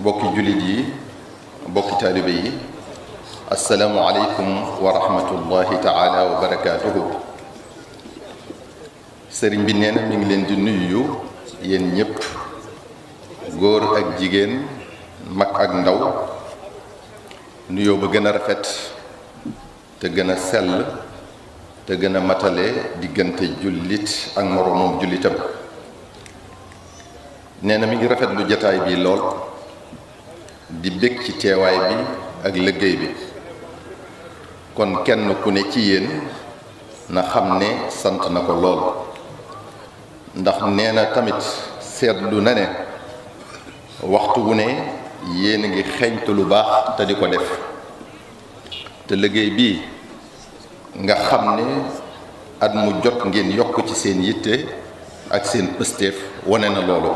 mbokki jullit yi mbokki taalibe yi asalaamualeykum wa rahmatullahi taala wa barakaatuhu. sëriñ bi nee na mi ngi leen di nuyu yéen ñëpp, góor ak jigéen, mag ak ndaw, nuyoo ba gën a rafet te gën a sell te gën a matale diggante jullit ak moroomam jullitam. nee na mi ngi rafet lu jataay bi lool, di bég ci teewaay bi ak liggéey bi. kon kenn ku ne ci yéen na xam ne sant na ko lool, ndax nee na tamit seetlu na ne waxtu wu ne yéen a ngi xeeñtu lu baax te di ko def, te liggéey bii nga xam ne at mu jot ngeen yokk ci seen yitte ak seen pëstéef wane na loolu.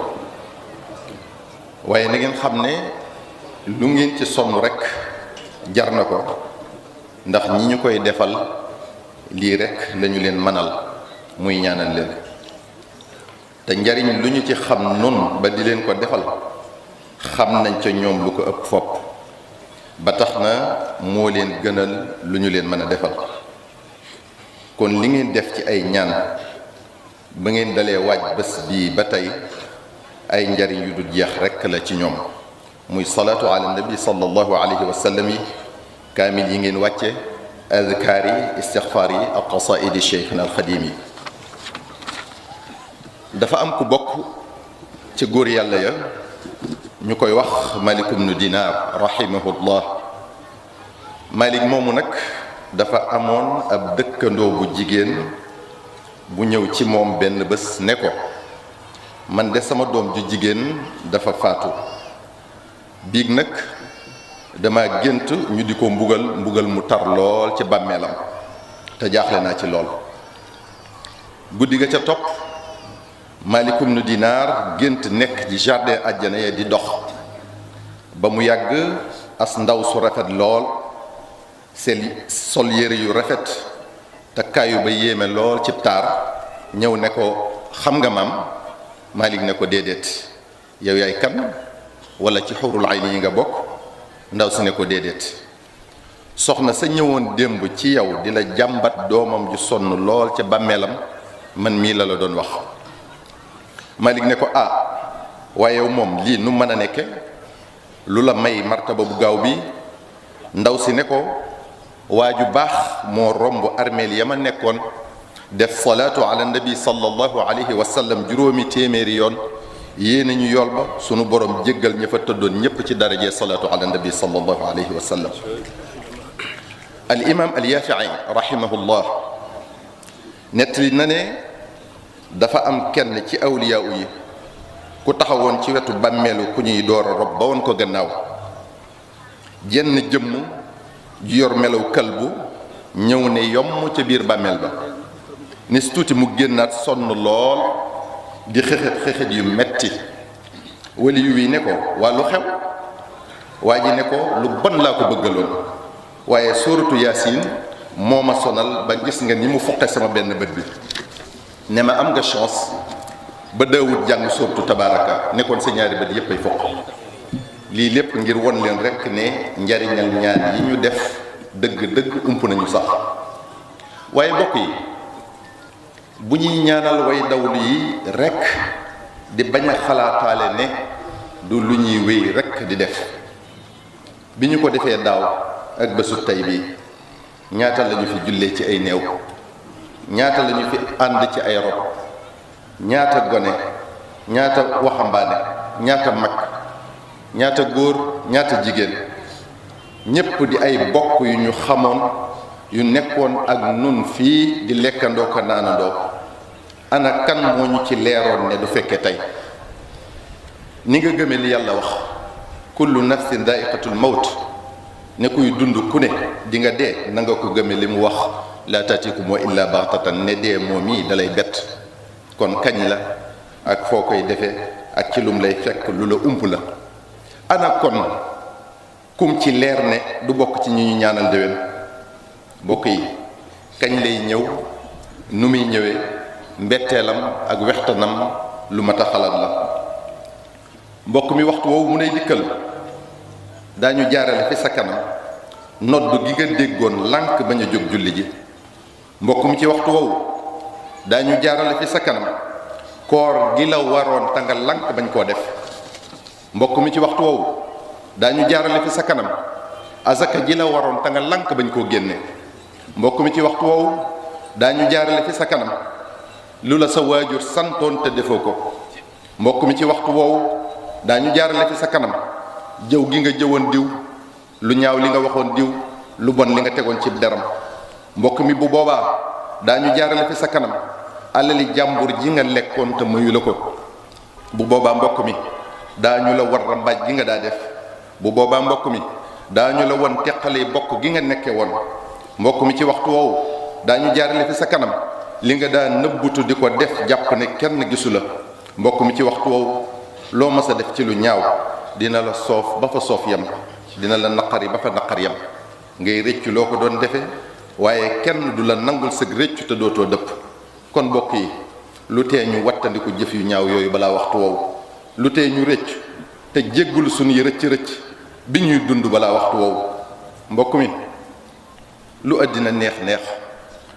waaye na ngeen xam ne lu ngeen ci sonn rekk jar na ko, ndax ñi ñu koy defal lii rekk lañu leen mënal, muy ñaanal leen. te njariñ lu ñu ci xam nun ba di leen ko defal xam nañ ca ñoom lu ko ëpp fopp, ba tax na moo leen gënal lu ñu leen mën a defal. kon li ngeen def ci ay ñaan ba ngeen dalee waaj bés bii ba tey ay njariñ yu dul jeex rekk la ci ñoom, muy salaatu ala nabi sallallahu alayhi wa sallam yi, kaamil yi ngeen wàcce, azkaar yi, istixfaar yi ak qasaidi cheikhina alxadim yi. dafa am ku bokk ci góor yàlla ya ñu koy wax Malik ibnu Dinaar rahimahullah. Malik moomu nag dafa amoon ab dëkkandoo bu jigéen bu ñëw ci moom benn bés ne ko, man de sama doom ju jigéen dafa faatu, biig nag dama gént ñu di ko mbugal mu tar lool ci bàmmeelam, te jaaxle naa ci lool. guddi ga ca topp Malik ibnu Dinaar gént nekk ci jardin àjjana ya di dox, ba mu yàgg as ndaw su rafet lool sol yére yu rafet te kaayu ba yéeme lool ci taar ñëw ne ko, xam nga maam? Malik ne ko, déedéet. yow yaay kan? wala ci xurul ayni yi nga bokk? ndaw si ne ko, déedéet. soxna sa ñëwoon démb ci yow di la jàmbat doomam ju sonn lool ca bàmmeelam, man mii la doon wax. Malik ne ko, waaye yow moom lii nu mën a nekke? lu la may martaba bu gaaw bi? ndaw si ne ko, waa ju baax moo romb armeel ya ma nekkoon def salaatu ala nabi sallallahu alayhi wa sallam juróomi téeméeri yoon, yéena ñu yool ba sunu borom jéggal ña fa tëddoon ñépp ci darajee salaatu ala nabi sallallahu alayhi wa sallam. al imam al yafii rahimahullah nettali na ne dafa am kenn ci awliyaa yi ku taxawoon ci wetu bàmmeelu ku ñuy door a rob ba woon ko gannaaw. jenn jëmm ju yor melaw kalbu ñëw ne yomm ca biir bàmmeel ba, nis tuuti mu génnaat sonn lool di xëxët yu metti. wali yu wi ne ko, waa lu xew? waa ji ne ko, lu bon laa ko bëggaloon, waaye sóoratu yaasin moo ma sonal ba gis nga ni mu foqe sama benn bët bi. ne ma am nga chance ba daawut jàng sóoratu tabaaraka, nekkoon sa ñaari bët yépp ay foq. lii lépp ngir won leen rekk ne njariñal ñaan yi ñu def dëgg-dëgg ump nañu sax. waaye mbokk yi, bu ñuy ñaanal way dawlu yi rekk di bañ a xalaataale ne du lu ñuy wéy rekk di def. bi ñu ko defee daaw ak bésu tey bi, ñaata lañu fi jullee ci ay néew, ñaata lañu fi ànd ci ay rob, ñaata gone, ñaata waxambaane, ñaata mag, ñaata góor, ñaata jigéen, ñépp di ay bokk yu ñu xamoon yu nekkoon ak nun fii di lekkandoo ko naanandoo. ana kan moo ñu ci leeroon ne du fekke tey? ni nga gëme li yàlla wax, kullu nafsin daa'iqatul mawt, ne kuy dund ku ne di nga dee, na nga ko gëme li mu wax, laa taatikum wa illa baxtatan, ne dee moom yi dalay bett. kon kañ la ak foo koy defee ak ci lum lay fekk lu la ump la. ana kon kum ci leer ne du bokk ci ñi ñu ñaanal déwén? mbokk yi, kañ lay ñëw, nu muy ñëwee, mbetteelam ak wextanam lu mat a xalaat la. mbokk mi waxtu woowu mu nay dikkal daañu jaarale fi sa kanam nodd gi nga déggoon lànk bañ a jóg julli ji. mbokk mi ci waxtu woowu daañu jaarale fi sa kanam koor gi la waroon ta nga lànk bañ koo def. mbokk mi ci waxtu woowu daañu jaarale fi sa kanam azaka ji la waroon ta nga lànk bañ koo génne. mbokk mi ci waxtu woowu daañu jaarale fi sa kanam lu la sa waajur santoon te defoo ko. mbokk mi ci waxtu woowu daañu jaarale fi sa kanam jëw gi nga jëwoon diw, lu ñaaw li nga waxoon diw, lu bon li nga tegoon ci deram. mbokk mi bu boobaa daañu jaarale fi sa kanam alali jàmbur ji nga lekkoon te mayu la ko. bu boobaa mbokk mi daañu la war rambaaj gi nga daa def. bu boobaa mbokk mi daañu la won teqale bokk gi nga nekke woon. mbokk mi ci waxtu woowu daañu jaarale fi sa kanam li nga daa nëbbutu di ko def jàpp ne kenn gisu la. mbokk mi ci waxtu woowu loo mas a def ci lu ñaaw dina la soof ba fa soof yam, dina la naqari ba fa naqar yam, ngay rëccu loo ko doon defee waaye kenn du la nangul sëg rëccu te dootoo dëpp. kon mbokk yi lu tee ñu wattandiku jëf yu ñaaw yooyu balaa waxtu woowu, lu tee ñu rëcc te jéggul suñuy rëcc bi ñuy dund balaa waxtu woowu. mbokk mi lu àddina neex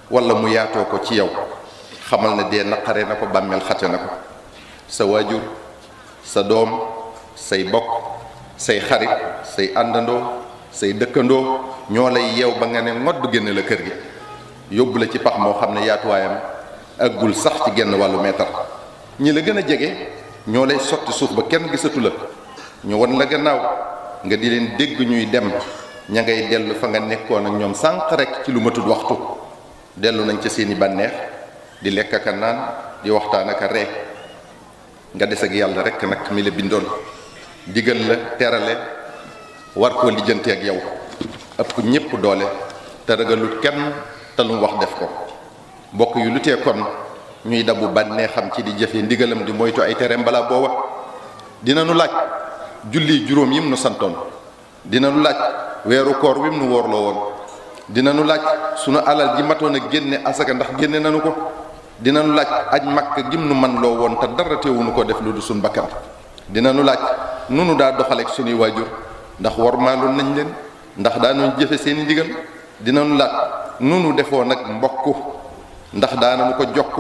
wala mu yaatoo ko ci yow, xamal ne dee naqare na ko, bàmmeel xate na ko. sa waajur, sa doom, say bokk, say xarit, say àndandoo, say dëkkandoo ñoo lay yeew ba nga ne ngodd génne la kër gi yóbbu la ci pax moo xam ne yaatuwaayam aggul sax ci genn wàllu meetar. ñi la gën a jege ñoo lay sotti suuf ba kenn gisatu la, ñu won la gannaaw nga di leen dégg ñuy dem, ña ngay dellu fa nga nekkoon ak ñoom sànq rek ci lu matut waxtu. dellu nañ ca seeni bànneex di lekk aka naan, di waxtaan aka ree. nga des ak yàlla rek nag mi la bindoon digal la terale war koo lijjante ak yow, ëpp ñépp doole te ragalut kenn te lu mu wax def ko. bokk yu lu tee kon ñuy dabu bànneexam ci di jëfe ndigalam di moytu ay tereem balaa booba. dina nu laaj julli juróom yim nu santoon, dina nu laaj weeru koor wim nu woorloo woon, dina nu laaj sunu alal ji matoon a génne asaka ndax génne nanu ko, dina nu laaj aj makk gim nu man loo woon te dara teewunu ko def lu du suñ bakkan. dina nu laaj nunu daa doxaleek sunuy waajur ndax wormaaloon nañ leen, ndax daanu jëfe seeni ndigal. dina nu laaj nunu defoo nag mbokk, ndax daananu ko jokk,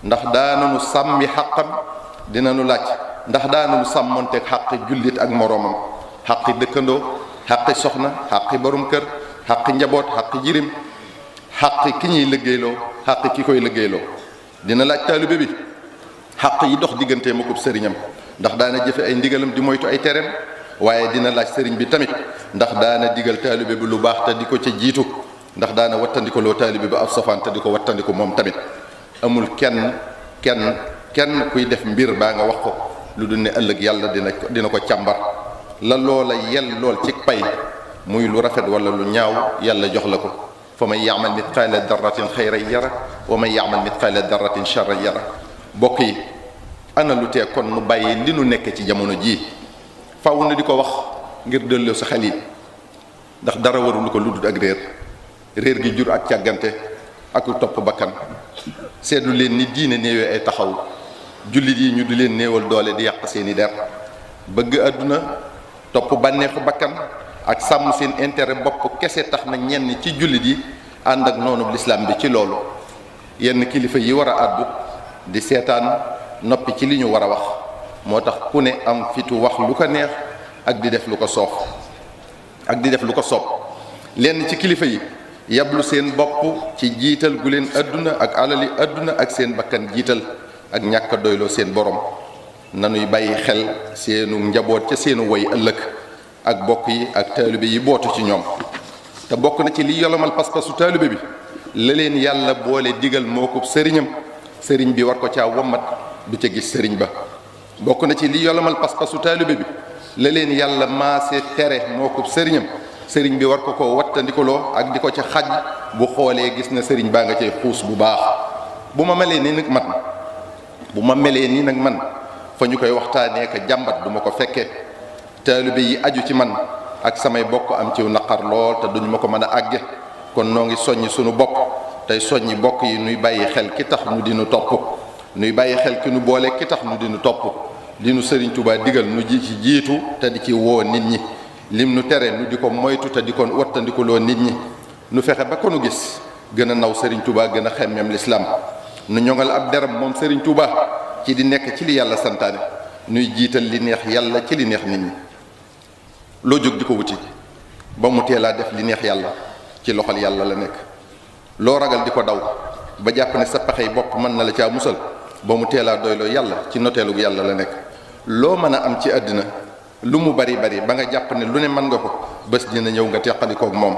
ndax daananu sàmmi xàqam. dina nu laaj ndax daananu sàmmonteeg xàqi jullit ak moroomam, xàqi dëkkandoo, xàqi soxna, xàqi borom kër, xàqi njaboot, xàqi jirim, xàqi ki ñuy liggéeyloo, xàqi ki koy liggéeyloo. dina laaj taalibe bi xàq yi dox digganteem ak sëriñam, ndax daana jëfe ay ndigalam di moytu ay tereem. waaye dina laaj sëriñ bi tamit ndax daana digal taalibe bi lu baax te di ko ca jiitu, ndax daana wattandiko loo taalibe bi ab safaan te di ko wattandiko moom tamit. amul kenn kuy def mbir baa nga wax ko lu dul ne ëllëg yàlla dina ko càmbar la loola yel lool ci pay, muy lu rafet wala lu ñaaw, yàlla jox la ko. fa man yaamal mitqaala darratin xayran yara wa man yaamal mitqaala darratin charran yara. bokk yi ana lu tee kon nu bàyyi li nu nekk ci jamono jii, faw na di ko wax ngir delloo sa xel yi, ndax dara warul ko lu dul ak réer gi jur ak càggante ak topp bakkan. seetlu leen ni diine néewee ay taxaw, jullit yi ñu di leen néewal doole di yàq seeni der, bëgg àdduna, topp bànneexu bakkan ak sàmm seen intérêt bopp kese tax na ñenn ci jullit yi ànd ak noonu lislaam bi ci loolu. yenn kilifa yi war a àddu di seetaan noppi ci li ñu war a wax, moo tax ku ne am fitu wax lu ko neex ak di def lu ko soof ak di def lu ko soob. lenn ci kilifa yi yablu seen bopp ci jiital gu leen àdduna ak alali àdduna ak seen bakkan jiital ak ñàkk a doyloo seen borom. nanuy bàyyi xel seenu njaboot ca seenu woy ëllëg ak bokk yi ak taalibe yi bootu ci ñoom. te bokk na ci li yolomal pas-pasu taalibe bi la leen yàlla boole digal moo ko sëriñam, sëriñ bi war ko caa wommat du ca gis sëriñ ba. bokk na ci li yolomal pas-pasu taalibe bi la leen yàlla maase tere moo ko sëriñam, sëriñ bi war ko wattandikoloo ak di ko ca xaj bu xoolee gis na sëriñ baa nga cay xuus bu baax. bu ma melee nii nag man fa ñu koy waxtaanee ka jàmbat du ma ko fekkee. taalibe yi aju ci man ak samay bokk am ciw naqar lool te duñu ma ko mën a àgge. kon noo ngi soññi sunu bopp tey soññi bokk yi nuy bàyyi xel ki tax nu dinu topp, nuy bàyyi xel ki nu boole ki tax nu dinu topp. dinu sëriñ Tuubaa digal nu ji ci jiitu te di ci woo nit ñi. lim nu tere nu di ko moytu te di ko wattandikuloo nit ñi nu fexe ba ko nu gis gën a naw Serigne Touba gën a xemmeem lislaam nu ñoŋal ab deram moom Serigne Touba ci di nekk ci li yàlla santaane nuy jiital li neex yàlla ci li neex nit ñi loo jóg di ko wuti ba mu teelaa def li neex yàlla ci loxol yàlla la nekk loo ragal di ko daw ba jàpp ne sa pexey bopp mën na la caa musal ba mu teelaa doyloo yàlla ci noteelu yàlla la nekk loo mën a am ci àddina lu mu bari bari ba nga jàpp ne lu ne mën nga ko bés dina ñëw nga teqalikoog moom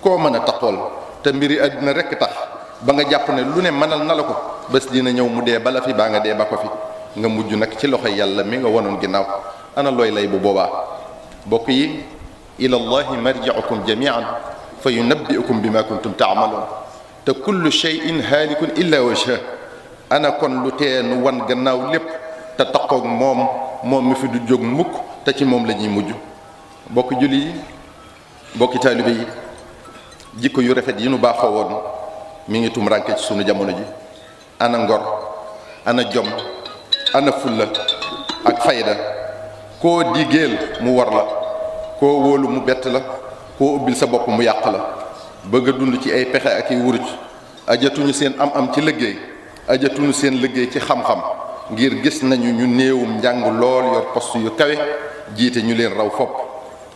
koo mën a taxool te mbiri àddina rekk tax ba nga jàpp ne lu ne mënal na la ko bés dina ñëw mu dee bala fi baa nga dee ba ko fi nga mujj nag ci loxo yàlla mi nga wonoon ginnaaw ana looy lay bu boobaa bokk yi ila llahi marji'ukum jami'an fa yunabbi'ukum bima kuntum ta'malun te kullu shay'in haalikun illa wajha ana kon lu tee nu wan gannaaw lépp te taqoog moom mi fi du jóg mukk te ci moom la ñuy mujj bokki julli yi bokki taalibe yi jikko yu rafet yi nu baaxoo woon mi ngi tumranke ci sunu jamono ji ana ngor ana jom ana fulla ak fayda koo digéel mu war la koo wóolu mu bett la koo ubbil sa bopp mu yàq la bëgg a dund ci ay pexe ak i wuruj ajatuñu seen am ci liggéey ajatuñu seen liggéey ci xam-xam ngir gis nañu ñu néewum njàng lool yor poste yu kawe jiite ñu leen raw fopp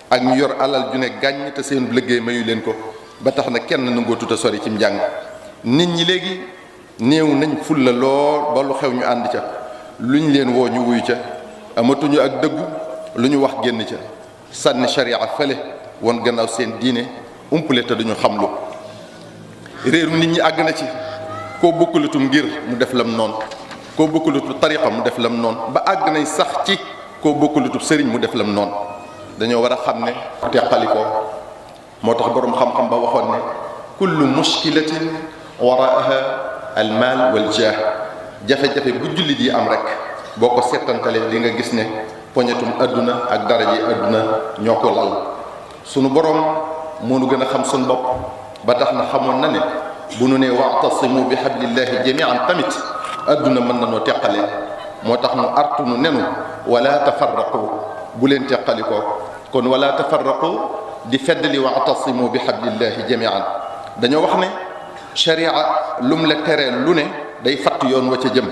ak ñu yor alal ju ne gàññ te seen liggéey mayu leen ko ba tax na kenn nangoo tuta sori ci njàng nit ñi léegi néew nañ fulla lool ba lu xew ñu ànd ca luñ leen woo ñu wuyu ca amatuñu ak dëggu lu ñu wax génn ca sànni sharia fële won gannaaw seen diine umpale te duñu xamlu réeru nit ñi àgg na ci koo bokkulatum ngir mu def lam noonu koo bokkulutu tariqa mu def lam noonu ba àgg nañ sax ci koo bokkulutu sëriñ mu def lam noonu dañoo war a xam ne teqalikoo moo tax boroom xam-xam ba waxoon ne kullu mushkilatin waraaha almaal wal jaah jafe-jafe bu jullit yi am rek boo ko settantalee di nga gis ne poñetum adduna ak daraje adduna ñoo ko lal sunu boroom moo nu gën a xam sunu bopp ba tax na xamoon na ne bu nu nee wa'tasimu bi hablillahi jami'an tamit adduna mën na noo teqalee moo tax nu artu nu nenu wala tafarraqu bu leen teqalikoo kon wala tafarraqu di feddali wa'tasimu bi hablillahi jami'an dañoo wax ne sharia lum la teree lu ne day fatt yoon wa ca jëm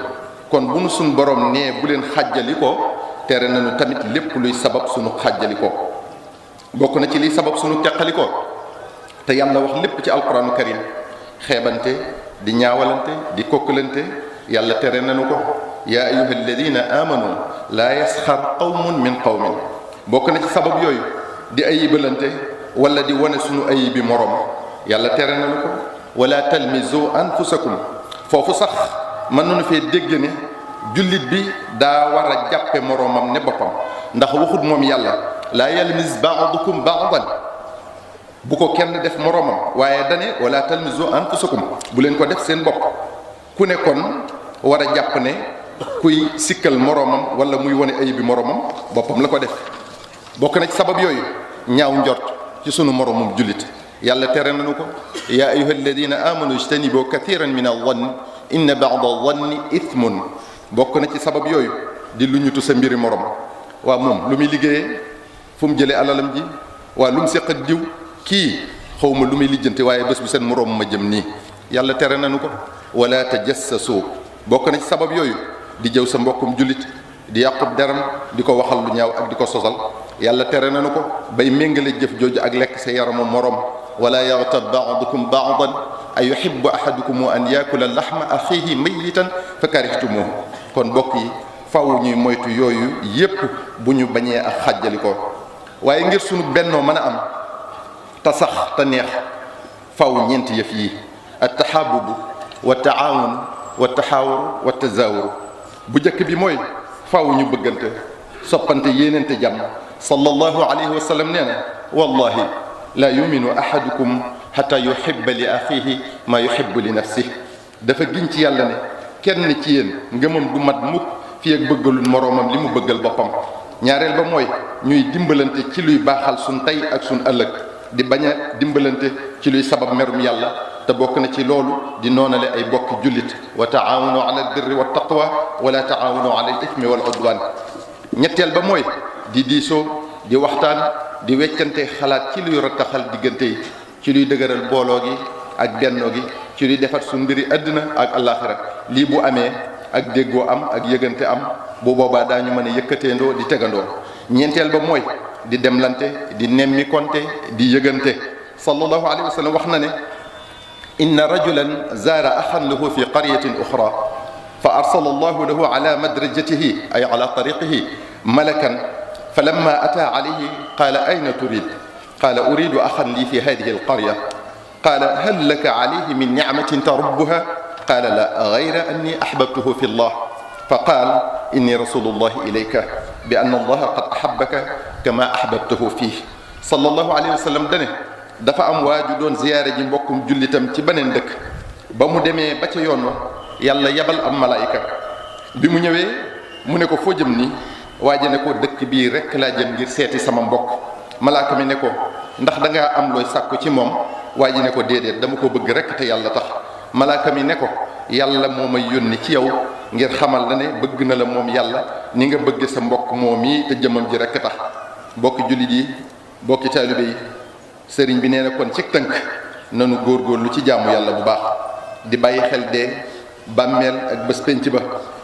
kon bu nu suñ borom nee bu leen xàjjalikoo tere nañu tamit lépp luy sabab sunu xàjjalikoo bokk na ci liy sabab sunu teqalikoo te yàlla wax lépp ci alquranu karim xeebante di ñaawalante di kokkalante yàlla tere nañu ko yaa ayuha alladina amanu laa yasxar qawmun min qawmin bokk na ci sabab yooyu di ayibalante wala di wane sunu ayibi moroom yàlla tere nañu ko wala talmizu anfusakum foofu sax mën nañu fee dégg ne jullit bi daa war a jàppe moroomam ne boppam ndax waxut moom yàlla laa yalmis ba'dukum ba'dan bu ko kenn def moroomam waaye dane wala talmizu anfusakum bu leen ko def seen bopp ku ne kon war a jàpp ne kuy sikkal moroomam wala muy wane ayibi moroomam boppam la ko def bokk na ci sabab yooyu ñaaw njort ci sunu moroomum jullit yàlla tere nañu ko yaa ayuha alladina amanu ijtanibu kathiran min adh-dhanni inna ba'da adh-dhanni ithmun bokk na ci sabab yooyu di lu ñutu sa mbiri morom waa moom lu muy liggéeyee fu mu jëlee alalam ji waa lu mu séq ak diw kii xawma lu muy lijjanti waaye bés bu seen moroom ma jëm nii yàlla tere nañu ko wala tajassasu bokk na ci sabab yooyu di jëw sa mbokkum jullit di yàqub deram di ko waxal lu ñaaw ak di ko sosal yàlla tere nañu ko bay méngale jëf jooju ak lekk sa yaramu moroom wala yaghtab ba'dukum ba'dan ay yuhibbu ahadukum an yakula lahma akhihi mayyitan fa karihtumuhu kon mbokk yi faw ñuy moytu yooyu yépp bu ñu bañee ak xàjjali ko waaye ngir sunu bennoo mën a am te sax te neex faw ñeenti yëf yi at-tahabubu wa taawun wa taxaawuru wa tazawuru bu njëkk bi mooy faw ñu bëggante soppante yéenente jàmm sallallahu alayhi wa sallam nee na wallahi la yuminu ahadukum xata yuhibba li axihi ma yuhibbu li nafsihi dafa giñ ci yàlla ne kenn ci yéen ngëmam du mat mukk fi ak bëggalul moroomam li mu bëggal boppam ñaareel ba mooy ñuy dimbalante ci luy baaxal suñ tey ak suñ ëllëg di bañ a dimbalante ci luy sabab merum yàlla te bokk na ci loolu di noonale ay bokki jullit wa taawunu ala albirri wa taqwa wala taawunu ala al ithmi wal udwan ñetteel ba mooy di diisoo di waxtaan di weccante xalaat ci luy rattaxal diggante yi, ci luy dëgëral booloo gi ak bennoo gi, ci luy defar suñu mbiri àddina ak àllaaxira. lii bu amee ak déggoo am ak yëgante am, bu boobaa daañu mën a yëkkateendoo di tegandoo. ñeenteel ba mooy di demlante, di nemmi konte, di yëgante. sallallahu alayhi wa sallam wax na ne inna rajulan zaara axan lahu fi qaryatin uxra fa arsala allahu lahu ala madrajatihi ay ala tariqihi malakan falamma ata alayhi qaala ayna turid qaala uridu axan lii fi hadihi alqarya qaala hal laka alayhi min nicmatin tarubbuha qaala la gayra anni ahbabtuhu fi llah faqaal inni rasulullahi ilayka bi anna allaha qad ahabbaka kama ahbabtahu fiih. sallallahu alayhi wa sallam dane dafa am waaju doon ziyaare ji mbokkum jullitam ci beneen dëkk. ba mu demee ba ca yoon wa yàlla yabal am malaayika. bi mu ñëwee mu ne ko foo jëm nii? waa ji ne ko dëkk bii rekk laa jëm ngir seeti sama mbokk. malaaka mi ne ko ndax da ngaa am looy sàkku ci moom? waa ji ne ko déedéet, dama ko bëgg rekk te yàlla tax. malaaka mi ne ko yàlla moo may yónni ci yow ngir xamal la ne bëgg na la moom yàlla ni nga bëgg sa mbokk moom yi te jëmam ji rekk tax. bokki jullit yi, bokki taalibe yi, sëriñ bi nee na kon ci tënk nanu góorgóorlu ci jaamu yàlla bu baax, di bàyyi xel dee, bàmmeel ak bés penc ba,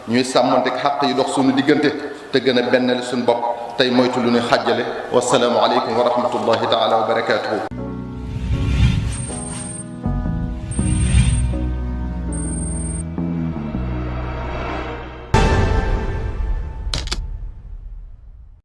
ñuy sàmmonte ak xàq yi dox suñu diggante te gën a bennal suñu bopp tey moytu lu ñuy xàjjale. wasalaamu aleykum wa rahmatullahi taala wa barakaatuhu.